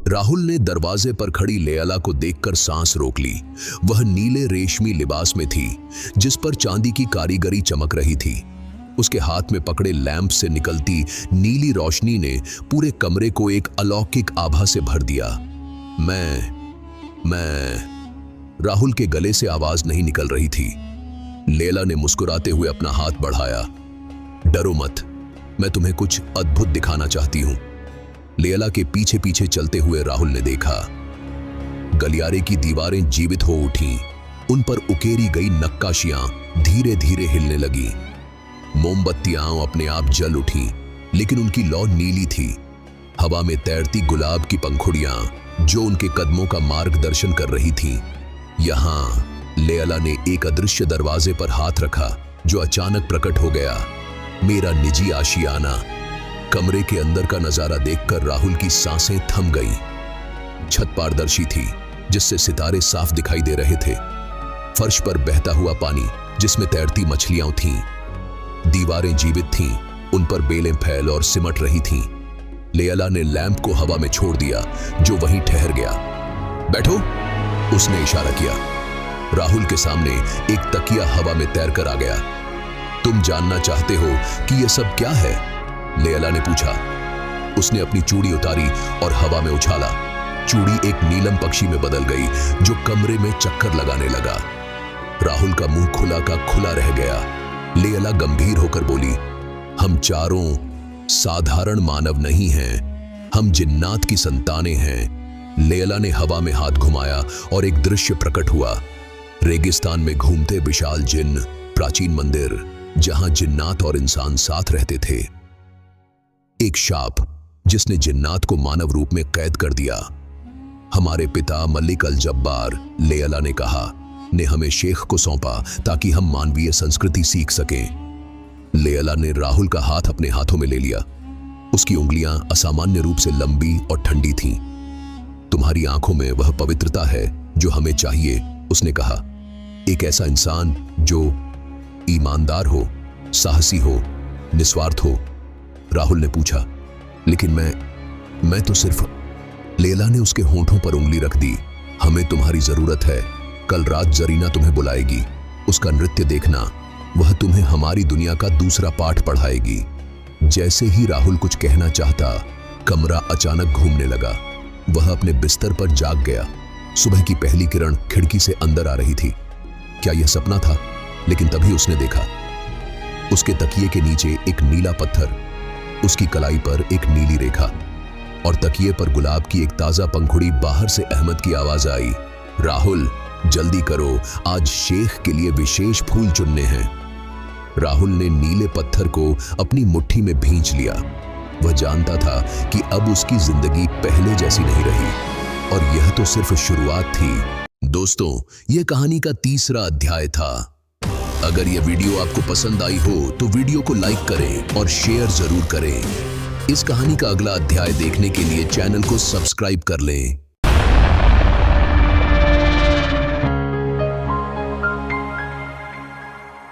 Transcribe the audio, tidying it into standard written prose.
राहुल ने दरवाजे पर खड़ी लेयला को देखकर सांस रोक ली। वह नीले रेशमी लिबास में थी जिस पर चांदी की कारीगरी चमक रही थी। उसके हाथ में पकड़े लैंप से निकलती नीली रोशनी ने पूरे कमरे को एक अलौकिक आभा से भर दिया। मैं राहुल के गले से आवाज नहीं निकल रही थी। लेला ने मुस्कुराते हुए अपना हाथ बढ़ाया। डरो मत, मैं तुम्हें कुछ अद्भुत दिखाना चाहती हूं। लेला के पीछे पीछे चलते हुए राहुल ने देखा गलियारे की दीवारें जीवित हो उठी। उन पर उकेरी गई नक्काशियां धीरे धीरे हिलने लगी। मोमबत्तियां अपने आप जल उठी, लेकिन उनकी लौ नीली थी। हवा में तैरती गुलाब की पंखुड़ियां जो उनके कदमों का मार्गदर्शन कर रही थीं। यहां लेला ने एक अदृश्य दरवाजे पर हाथ रखा जो अचानक प्रकट हो गया। मेरा निजी आशियाना। कमरे के अंदर का नजारा देखकर राहुल की सांसें थम गईं। छत पारदर्शी थी जिससे सितारे साफ दिखाई दे रहे थे। फर्श पर बहता हुआ पानी जिसमें तैरती मछलियां थीं। दीवारें जीवित थीं, उन पर बेलें फैल और सिमट रही थीं। लेला ने लैंप को हवा में छोड़ दिया जो वहीं ठहर गया। बैठो, उसने इशारा किया। राहुल के सामने एक तकिया हवा में तैरकर आ गया। तुम जानना चाहते हो कि यह सब क्या है? लेला ने पूछा। उसने अपनी चूड़ी उतारी और हवा में उछाला। चूड़ी एक नीलम पक्षी में बदल गई जो कमरे में चक्कर लगाने लगा। राहुल का मुंह खुला का खुला रह गया। लेला गंभीर होकर बोली, हम चारों साधारण मानव नहीं हैं, हम जिन्नात की संतानें हैं। लेला ने हवा में हाथ घुमाया और एक दृश्य प्रकट हुआ। रेगिस्तान में घूमते विशाल जिन्न, प्राचीन मंदिर जहां जिन्नात और इंसान साथ रहते थे। एक शाप जिसने जिन्नात को मानव रूप में कैद कर दिया। हमारे पिता मलिक अल जब्बार, लेला ने कहा, ने हमें शेख को सौंपा ताकि हम मानवीय संस्कृति सीख सकें। लेला ने राहुल का हाथ अपने हाथों में ले लिया। उसकी उंगलियां असामान्य रूप से लंबी और ठंडी थीं। तुम्हारी आंखों में वह पवित्रता है जो हमें चाहिए, उसने कहा। एक ऐसा इंसान जो ईमानदार हो, साहसी हो, निस्वार्थ हो। राहुल ने पूछा, लेकिन मैं तो सिर्फ। लेला ने उसके होंठों पर उंगली रख दी। हमें तुम्हारी जरूरत है। कल रात जरीना तुम्हें बुलाएगी। उसका नृत्य देखना, वह तुम्हें हमारी दुनिया का दूसरा पाठ पढ़ाएगी। जैसे ही राहुल कुछ कहना चाहता, कमरा अचानक घूमने लगा। वह अपने बिस्तर पर जाग गया। सुबह की पहली किरण खिड़की से अंदर आ रही थी। क्या यह सपना था? लेकिन तभी उसने देखा उसके तकिए के नीचे एक नीला पत्थर, उसकी कलाई पर एक नीली रेखा और तकिए पर गुलाब की एक ताजा पंखुड़ी। बाहर से अहमद की आवाज आई, राहुल जल्दी करो, आज शेख के लिए विशेष फूल चुनने हैं। राहुल ने नीले पत्थर को अपनी मुट्ठी में भींच लिया। वह जानता था कि अब उसकी जिंदगी पहले जैसी नहीं रही और यह तो सिर्फ शुरुआत थी। दोस्तों, यह कहानी का तीसरा अध्याय था। अगर यह वीडियो आपको पसंद आई हो तो वीडियो को लाइक करें और शेयर जरूर करें। इस कहानी का अगला अध्याय देखने के लिए चैनल को सब्सक्राइब कर लें।